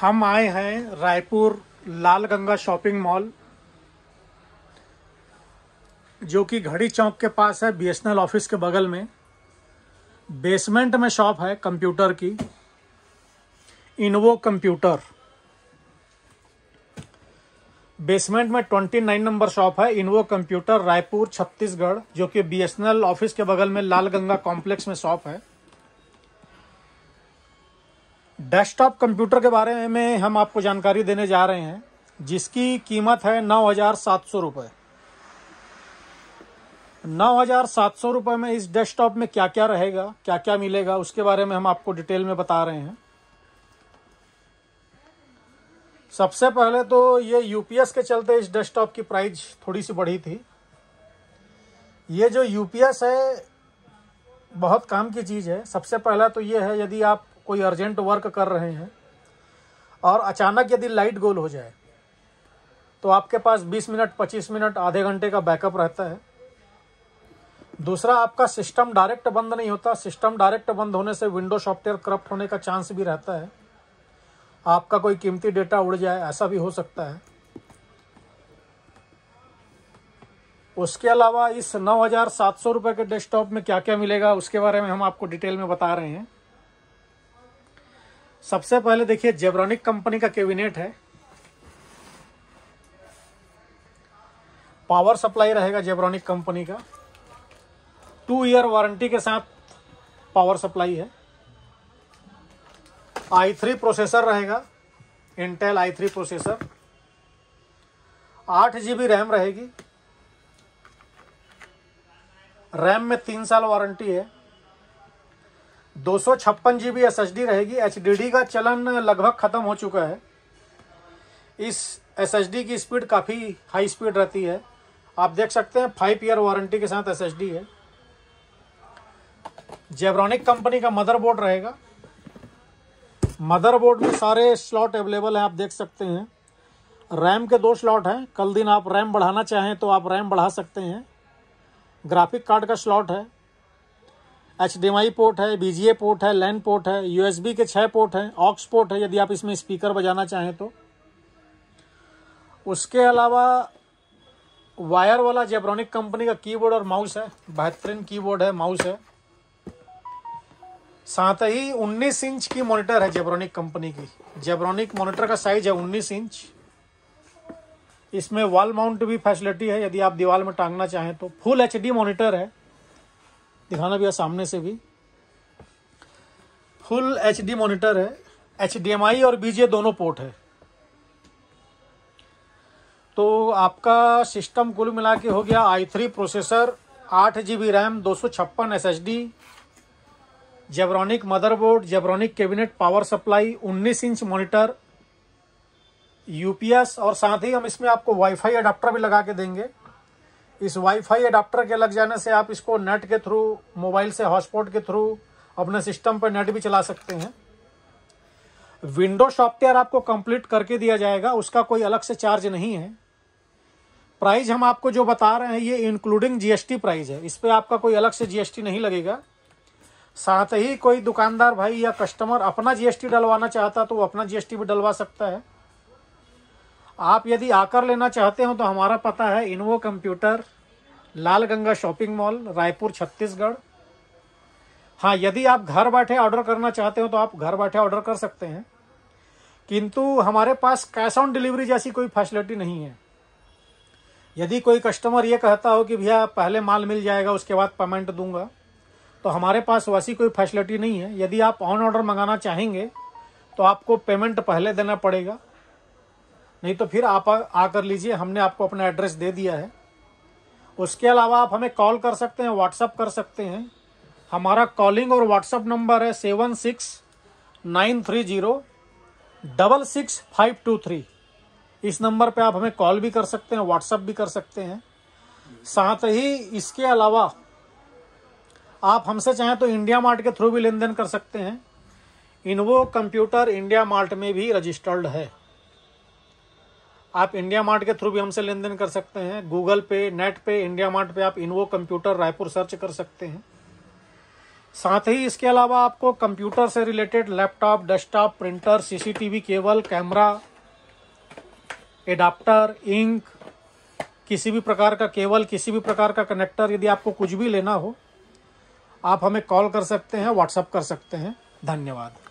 हम आए हैं रायपुर लाल गंगा शॉपिंग मॉल, जो कि घड़ी चौक के पास है, बीएसएनएल ऑफिस के बगल में। बेसमेंट में शॉप है कंप्यूटर की, इनवो कंप्यूटर। बेसमेंट में 29 नंबर शॉप है, इनवो कंप्यूटर, रायपुर छत्तीसगढ़, जो कि बीएसएनएल ऑफिस के बगल में लाल गंगा कॉम्प्लेक्स में शॉप है। डेस्कटॉप कंप्यूटर के बारे में हम आपको जानकारी देने जा रहे हैं, जिसकी कीमत है 9,700 रुपये। 9,700 रुपये में इस डेस्कटॉप में क्या क्या रहेगा, क्या क्या मिलेगा, उसके बारे में हम आपको डिटेल में बता रहे हैं। सबसे पहले तो ये यूपीएस के चलते इस डेस्कटॉप की प्राइस थोड़ी सी बढ़ी थी। ये जो यूपीएस है बहुत काम की चीज़ है। सबसे पहला तो ये है, यदि आप कोई अर्जेंट वर्क कर रहे हैं और अचानक यदि लाइट गोल हो जाए तो आपके पास 20 मिनट, 25 मिनट, आधे घंटे का बैकअप रहता है। दूसरा, आपका सिस्टम डायरेक्ट बंद नहीं होता। सिस्टम डायरेक्ट बंद होने से विंडो सॉफ्टवेयर करप्ट होने का चांस भी रहता है, आपका कोई कीमती डेटा उड़ जाए, ऐसा भी हो सकता है। उसके अलावा इस 9,700 रुपये के डेस्कटॉप में क्या क्या मिलेगा, उसके बारे में हम आपको डिटेल में बता रहे हैं। सबसे पहले देखिए, जेब्रॉनिक कंपनी का कैबिनेट है। पावर सप्लाई रहेगा जेब्रॉनिक कंपनी का, 2 ईयर वारंटी के साथ पावर सप्लाई है। i3 प्रोसेसर रहेगा, Intel i3 processor. 8 GB RAM रहेगी। रैम में 3 साल वारंटी है। 256 GB SSD रहेगी। HDD का चलन लगभग ख़त्म हो चुका है। इस SSD की स्पीड काफ़ी हाई स्पीड रहती है। आप देख सकते हैं 5 ईयर वारंटी के साथ SSD है। जेब्रॉनिक कंपनी का मदरबोर्ड रहेगा। मदरबोर्ड में सारे स्लॉट अवेलेबल हैं, आप देख सकते हैं। रैम के 2 स्लॉट हैं। कल दिन आप रैम बढ़ाना चाहें तो आप रैम बढ़ा सकते हैं। ग्राफिक कार्ड का स्लॉट है। HDMI पोर्ट है, BGA पोर्ट है, लैन पोर्ट है, USB के 6 पोर्ट हैं, ऑक्स पोर्ट है यदि आप इसमें स्पीकर बजाना चाहें तो। उसके अलावा वायर वाला जेब्रॉनिक कंपनी का कीबोर्ड और माउस है। बेहतरीन कीबोर्ड है, माउस है। साथ ही 19 इंच की मॉनिटर है जेब्रॉनिक कंपनी की। जेब्रॉनिक मॉनिटर का साइज है 19 इंच। इसमें वॉल माउंट भी फैसिलिटी है, यदि आप दीवार में टांगना चाहें तो। फुल HD मॉनिटर है, दिखाना भी है सामने से भी। फुल HD मॉनिटर है। HDMI और BGA दोनों पोर्ट है। तो आपका सिस्टम कुल मिला के हो गया i3 processor, 8 GB RAM, 256 SSD, Zebronic motherboard, Zebronic cabinet, power supply, 19 inch monitor, UPS, और साथ ही हम इसमें आपको वाईफाई अडाप्टर भी लगा के देंगे। इस वाईफाई अडाप्टर के लग जाने से आप इसको नेट के थ्रू, मोबाइल से हॉटस्पॉट के थ्रू अपने सिस्टम पर नेट भी चला सकते हैं। विंडो सॉफ्टवेयर आपको कंप्लीट करके दिया जाएगा, उसका कोई अलग से चार्ज नहीं है। प्राइस हम आपको जो बता रहे हैं ये इंक्लूडिंग GST प्राइस है, इस पर आपका कोई अलग से GST नहीं लगेगा। साथ ही कोई दुकानदार भाई या कस्टमर अपना GST डलवाना चाहता तो वो अपना GST भी डलवा सकता है। आप यदि आकर लेना चाहते हो तो हमारा पता है इनवो कंप्यूटर, लाल गंगा शॉपिंग मॉल, रायपुर छत्तीसगढ़। हाँ, यदि आप घर बैठे ऑर्डर करना चाहते हो तो आप घर बैठे ऑर्डर कर सकते हैं, किंतु हमारे पास कैश ऑन डिलीवरी जैसी कोई फैसिलिटी नहीं है। यदि कोई कस्टमर ये कहता हो कि भैया पहले माल मिल जाएगा उसके बाद पेमेंट दूंगा, तो हमारे पास वैसी कोई फैसिलिटी नहीं है। यदि आप ऑन ऑर्डर मंगाना चाहेंगे तो आपको पेमेंट पहले देना पड़ेगा, नहीं तो फिर आप आकर लीजिए। हमने आपको अपना एड्रेस दे दिया है। उसके अलावा आप हमें कॉल कर सकते हैं, व्हाट्सअप कर सकते हैं। हमारा कॉलिंग और व्हाट्सअप नंबर है 7693066523। इस नंबर पे आप हमें कॉल भी कर सकते हैं, व्हाट्सअप भी कर सकते हैं। साथ ही इसके अलावा आप हमसे चाहें तो इंडिया मार्ट के थ्रू भी लेन देन कर सकते हैं। इनवो कंप्यूटर इंडिया मार्ट में भी रजिस्टर्ड है। आप इंडिया मार्ट के थ्रू भी हमसे लेन देन कर सकते हैं। गूगल पे, नेट पे, इंडिया मार्ट पे आप इनवो कंप्यूटर रायपुर सर्च कर सकते हैं। साथ ही इसके अलावा आपको कंप्यूटर से related laptop, desktop, printer, CCTV cable, camera, adapter, ink, किसी भी प्रकार का केबल, किसी भी प्रकार का कनेक्टर, यदि आपको कुछ भी लेना हो आप हमें कॉल कर सकते हैं, व्हाट्सएप कर सकते हैं। धन्यवाद।